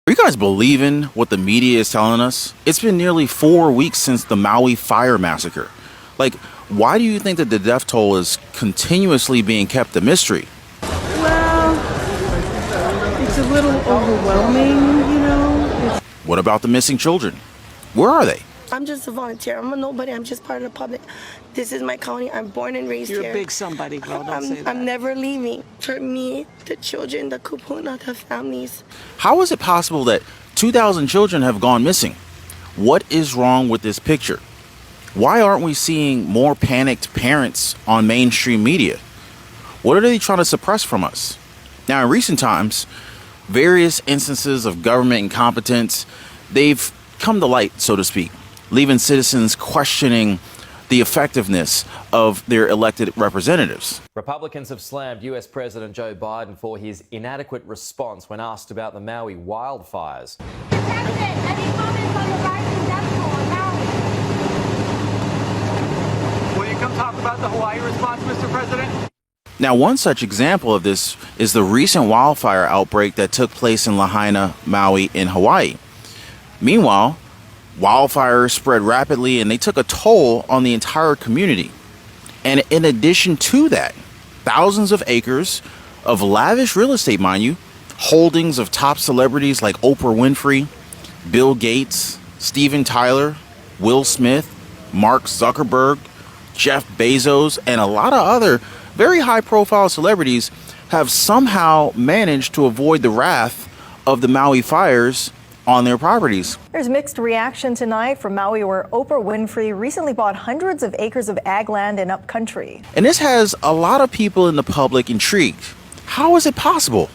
Are you guys believing what the media is telling us? It's been nearly 4 weeks since the Maui Fire Massacre. Like, why do you think that the death toll is continuously being kept a mystery? Well, it's a little overwhelming, you know. What about the missing children? Where are they? I'm just a volunteer. I'm a nobody. I'm just part of the public. This is my county. I'm born and raised here. You're a big somebody, girl. Don't say that. I'm never leaving. For me, the children, the kupuna, the families. How is it possible that 2,000 children have gone missing? What is wrong with this picture? Why aren't we seeing more panicked parents on mainstream media? What are they trying to suppress from us? Now, in recent times, various instances of government incompetence, they've come to light, so to speak, leaving citizens questioning the effectiveness of their elected representatives. Republicans have slammed US President Joe Biden for his inadequate response when asked about the Maui wildfires. President, any comments on the rising death toll in Maui? Will you come talk about the Hawaii response, Mr. President? Now, one such example of this is the recent wildfire outbreak that took place in Lahaina, Maui, in Hawaii. Meanwhile, wildfires spread rapidly and they took a toll on the entire community. And in addition to that, thousands of acres of lavish real estate, mind you, holdings of top celebrities like Oprah Winfrey, Bill Gates, Steven Tyler, Will Smith, Mark Zuckerberg, Jeff Bezos, and a lot of other very high-profile celebrities have somehow managed to avoid the wrath of the Maui fires on their properties. There's mixed reaction tonight from Maui, where Oprah Winfrey recently bought hundreds of acres of ag land in upcountry. And this has a lot of people in the public intrigued. How is it possible?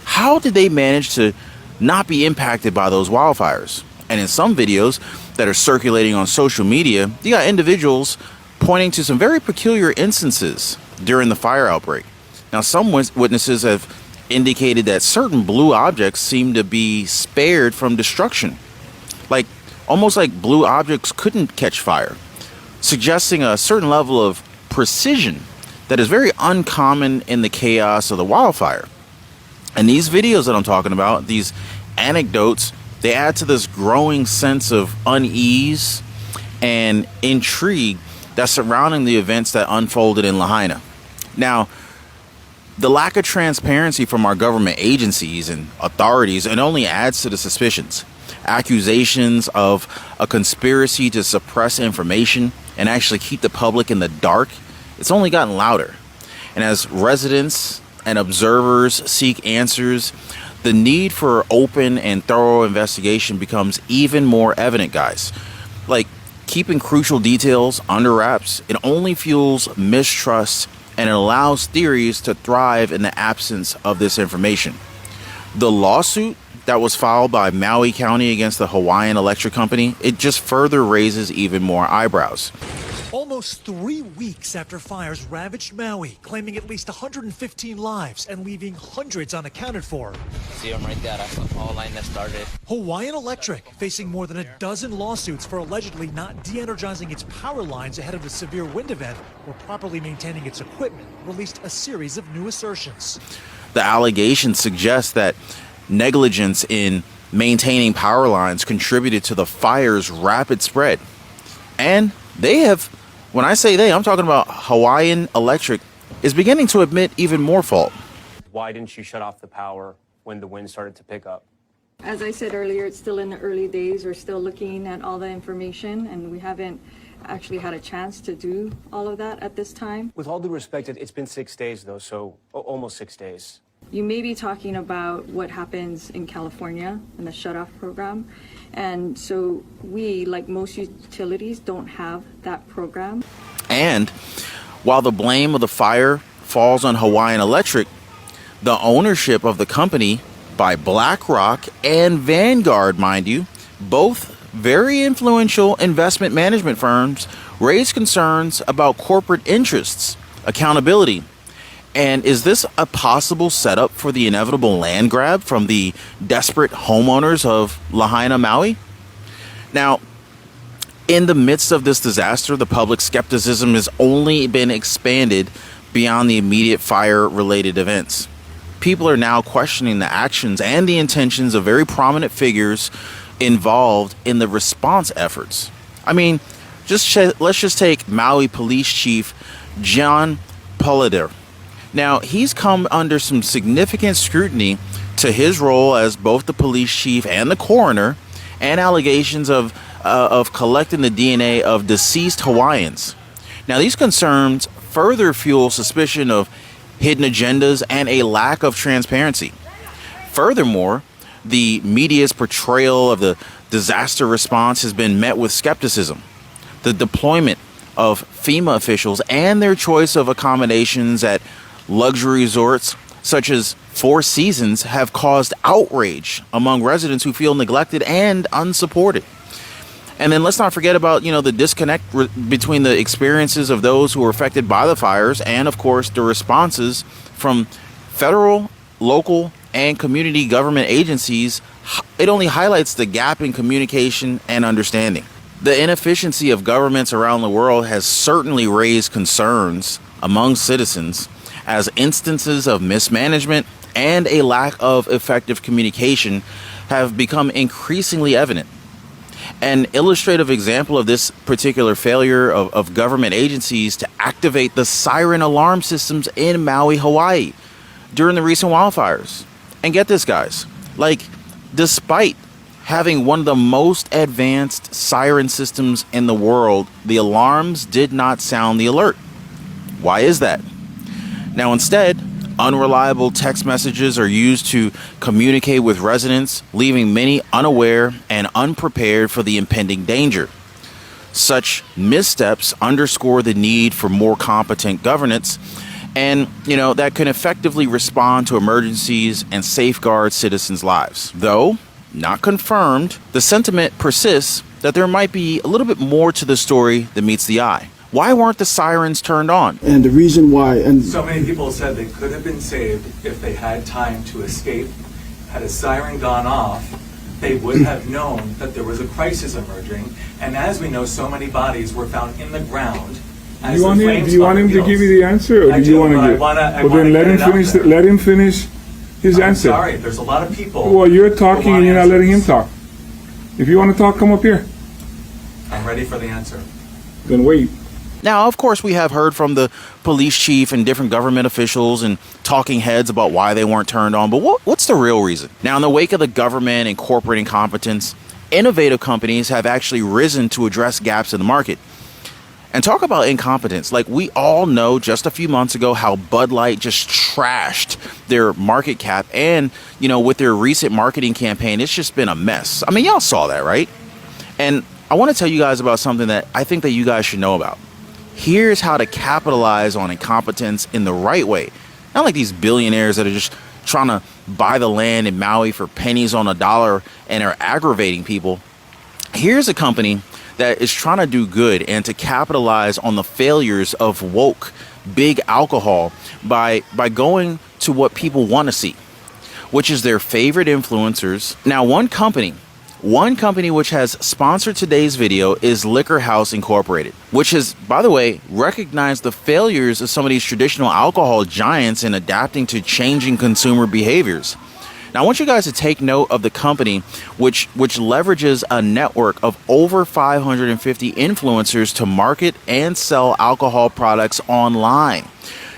How did they manage to not be impacted by those wildfires? And in some videos that are circulating on social media, you got individuals pointing to some very peculiar instances during the fire outbreak. Now, some witnesses have indicated that certain blue objects seem to be spared from destruction, like almost like blue objects couldn't catch fire, suggesting a certain level of precision that is very uncommon in the chaos of the wildfire. And these videos that I'm talking about, these anecdotes, they add to this growing sense of unease and intrigue that's surrounding the events that unfolded in Lahaina. Now, the lack of transparency from our government agencies and authorities, it only adds to the suspicions. Accusations of a conspiracy to suppress information and actually keep the public in the dark, it's only gotten louder. And as residents and observers seek answers, the need for open and thorough investigation becomes even more evident, guys. Like, keeping crucial details under wraps, it only fuels mistrust and it allows theories to thrive in the absence of this information. The lawsuit that was filed by Maui County against the Hawaiian Electric Company, it just further raises even more eyebrows. Almost 3 weeks after fires ravaged Maui, claiming at least 115 lives and leaving hundreds unaccounted for. See them right there, that's the power line that started. Hawaiian Electric, facing more than a dozen lawsuits for allegedly not de-energizing its power lines ahead of a severe wind event or properly maintaining its equipment, released a series of new assertions. The allegations suggest that negligence in maintaining power lines contributed to the fire's rapid spread. And they have, when I say they, I'm talking about Hawaiian Electric, is beginning to admit even more fault. Why didn't you shut off the power when the wind started to pick up? As I said earlier, it's still in the early days. We're still looking at all the information, and we haven't actually had a chance to do all of that at this time. With all due respect, it's been 6 days, though, so almost 6 days. You may be talking about what happens in California in the shutoff program. And so we, like most utilities, don't have that program. And while the blame of the fire falls on Hawaiian Electric, the ownership of the company by BlackRock and Vanguard, mind you, both very influential investment management firms, raise concerns about corporate interests, accountability. And is this a possible setup for the inevitable land grab from the desperate homeowners of Lahaina, Maui? Now, in the midst of this disaster, the public skepticism has only been expanded beyond the immediate fire-related events. people are now questioning the actions and the intentions of very prominent figures involved in the response efforts. I mean, let's just take Maui Police Chief John Pollider. Now, he's come under some significant scrutiny to his role as both the police chief and the coroner, and allegations of collecting the DNA of deceased Hawaiians. Now, these concerns further fuel suspicion of hidden agendas and a lack of transparency. Furthermore, the media's portrayal of the disaster response has been met with skepticism. The deployment of FEMA officials and their choice of accommodations at luxury resorts such as Four Seasons have caused outrage among residents who feel neglected and unsupported. And then let's not forget about, the disconnect between the experiences of those who were affected by the fires and, of course, the responses from federal, local, and community government agencies. It only highlights the gap in communication and understanding. The inefficiency of governments around the world has certainly raised concerns among citizens as instances of mismanagement and a lack of effective communication have become increasingly evident. An illustrative example of this particular failure of government agencies to activate the siren alarm systems in Maui, Hawaii during the recent wildfires. And get this, guys, despite having one of the most advanced siren systems in the world, the alarms did not sound the alert. Why is that? Now, instead, unreliable text messages are used to communicate with residents, leaving many unaware and unprepared for the impending danger. Such missteps underscore the need for more competent governance and, that can effectively respond to emergencies and safeguard citizens' lives. Though not confirmed, the sentiment persists that there might be a little bit more to the story than meets the eye. Why weren't the sirens turned on? And the reason why, and so many people said they could have been saved if they had time to escape. Had a siren gone off, they would have known that there was a crisis emerging. And as we know, so many bodies were found in the ground. Do you want him to give you the answer, or do you want to give? Well, then let him finish. Let him finish his answer. Sorry, there's a lot of people. Well, you're talking and you're not letting him talk. If you want to talk, come up here. I'm ready for the answer. Then wait. Now, of course, we have heard from the police chief and different government officials and talking heads about why they weren't turned on. But what's the real reason? Now, in the wake of the government and corporate incompetence, innovative companies have actually risen to address gaps in the market. And talk about incompetence. We all know just a few months ago how Bud Light just trashed their market cap. And, with their recent marketing campaign, it's just been a mess. I mean, y'all saw that, right? And I want to tell you guys about something that I think that you guys should know about. Here's how to capitalize on incompetence in the right way. Not like these billionaires that are just trying to buy the land in Maui for pennies on a dollar and are aggravating people. Here's a company that is trying to do good and to capitalize on the failures of woke big alcohol by going to what people want to see, which is their favorite influencers. Now, one company which has sponsored today's video is Liquor House Incorporated, which has, by the way, recognized the failures of some of these traditional alcohol giants in adapting to changing consumer behaviors. Now, I want you guys to take note of the company which leverages a network of over 550 influencers to market and sell alcohol products online.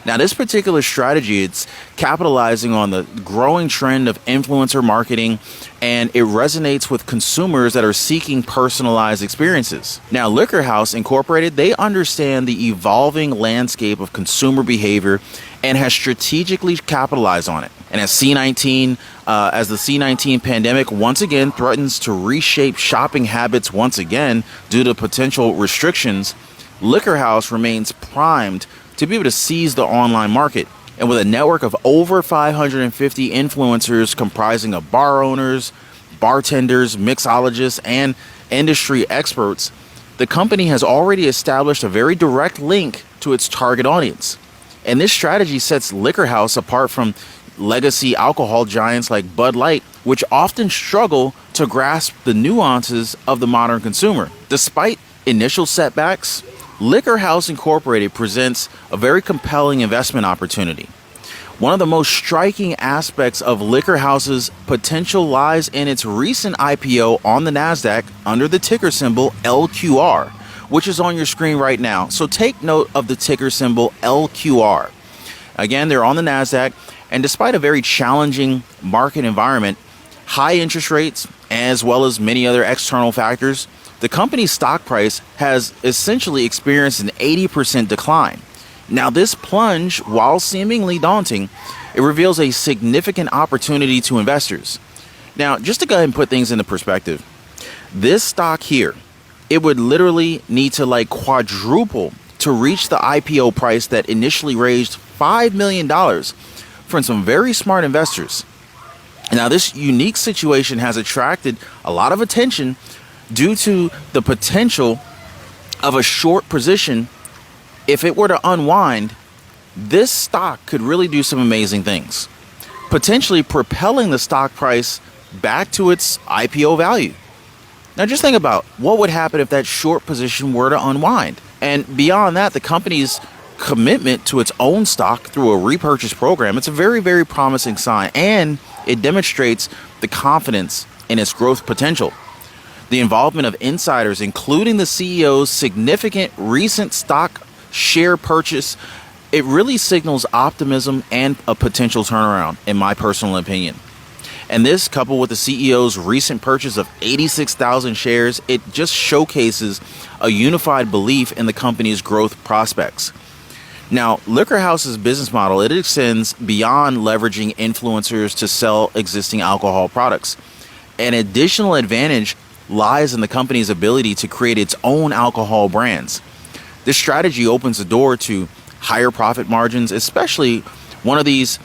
Now, this particular strategy, it's capitalizing on the growing trend of influencer marketing, and it resonates with consumers that are seeking personalized experiences. Now, Liquor House Incorporated, they understand the evolving landscape of consumer behavior and has strategically capitalized on it. And as the C-19 pandemic once again threatens to reshape shopping habits once again due to potential restrictions, Liquor House remains primed to be able to seize the online market. And with a network of over 550 influencers comprising of bar owners, bartenders, mixologists, and industry experts, the company has already established a very direct link to its target audience. And this strategy sets Liquor House apart from legacy alcohol giants like Bud Light, which often struggle to grasp the nuances of the modern consumer. Despite initial setbacks, Liquor House Incorporated presents a very compelling investment opportunity. One of the most striking aspects of Liquor House's potential lies in its recent IPO on the NASDAQ under the ticker symbol LQR, which is on your screen right now. So take note of the ticker symbol LQR. Again, they're on the NASDAQ, and despite a very challenging market environment, high interest rates, as well as many other external factors, the company's stock price has essentially experienced an 80% decline. Now, this plunge, while seemingly daunting, it reveals a significant opportunity to investors. Now, just to go ahead and put things into perspective, this stock here, it would literally need to like quadruple to reach the IPO price that initially raised $5 million from some very smart investors. Now, this unique situation has attracted a lot of attention due to the potential of a short position. If it were to unwind, this stock could really do some amazing things, potentially propelling the stock price back to its IPO value. Now, just think about what would happen if that short position were to unwind. And beyond that, the company's commitment to its own stock through a repurchase program, it's a very, very promising sign, and it demonstrates the confidence in its growth potential. The involvement of insiders, including the CEO's significant recent stock share purchase, it really signals optimism and a potential turnaround, in my personal opinion. And this, coupled with the CEO's recent purchase of 86,000 shares, it just showcases a unified belief in the company's growth prospects. Now, Liquor House's business model, it extends beyond leveraging influencers to sell existing alcohol products. An additional advantage lies in the company's ability to create its own alcohol brands. This strategy opens the door to higher profit margins, especially one of these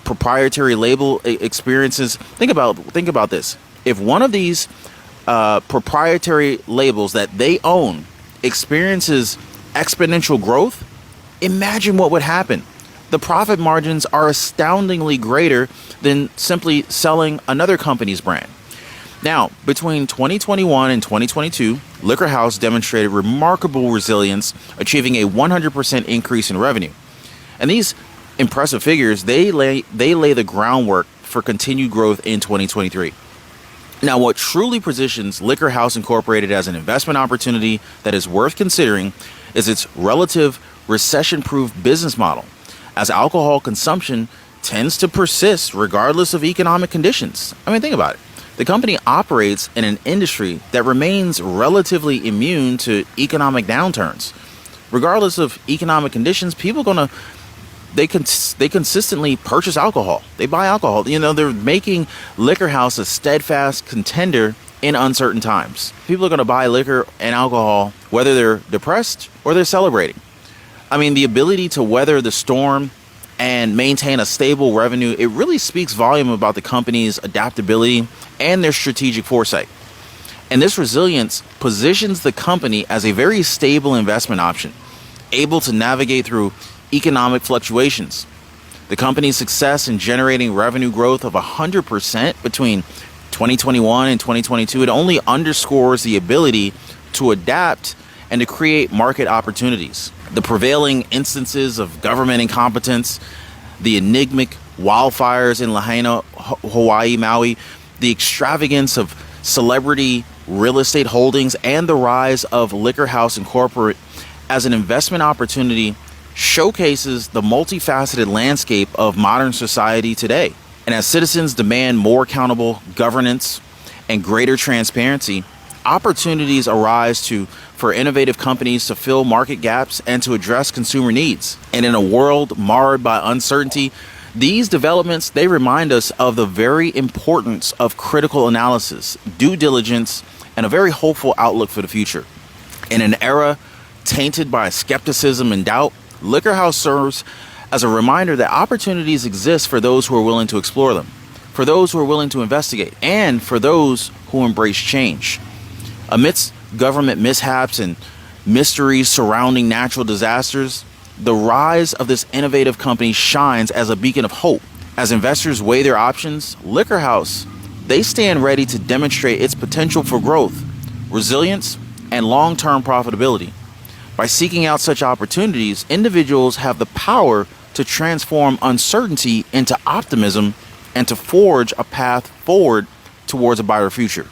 proprietary label experiences. Think about this. If one of these proprietary labels that they own experiences exponential growth, imagine what would happen. The profit margins are astoundingly greater than simply selling another company's brand. Now, between 2021 and 2022, Liquor House demonstrated remarkable resilience, achieving a 100% increase in revenue. And these impressive figures, they lay the groundwork for continued growth in 2023. Now, what truly positions Liquor House Incorporated as an investment opportunity that is worth considering is its relative recession-proof business model, as alcohol consumption tends to persist regardless of economic conditions. I mean, think about it. The company operates in an industry that remains relatively immune to economic downturns. Regardless of economic conditions, people they consistently purchase alcohol. They buy alcohol. You know, they're making Liquor House a steadfast contender in uncertain times. People are going to buy liquor and alcohol whether they're depressed or they're celebrating. I mean, the ability to weather the storm and maintain a stable revenue, it really speaks volume about the company's adaptability and their strategic foresight. And this resilience positions the company as a very stable investment option, able to navigate through economic fluctuations. The company's success in generating revenue growth of 100% between 2021 and 2022, it only underscores the ability to adapt and to create market opportunities. The prevailing instances of government incompetence, the enigmatic wildfires in Lahaina, Hawaii, Maui, the extravagance of celebrity real estate holdings, and the rise of Liquor House Incorporated as an investment opportunity showcases the multifaceted landscape of modern society today. And as citizens demand more accountable governance and greater transparency, opportunities arise for innovative companies to fill market gaps and to address consumer needs. And in a world marred by uncertainty, these developments, they remind us of the very importance of critical analysis, due diligence, and a very hopeful outlook for the future. In an era tainted by skepticism and doubt, Liquor House serves as a reminder that opportunities exist for those who are willing to explore them, for those who are willing to investigate, and for those who embrace change. Amidst government mishaps and mysteries surrounding natural disasters, the rise of this innovative company shines as a beacon of hope. As investors weigh their options, Liquor House, they stand ready to demonstrate its potential for growth, resilience, and long-term profitability. By seeking out such opportunities, individuals have the power to transform uncertainty into optimism and to forge a path forward towards a brighter future.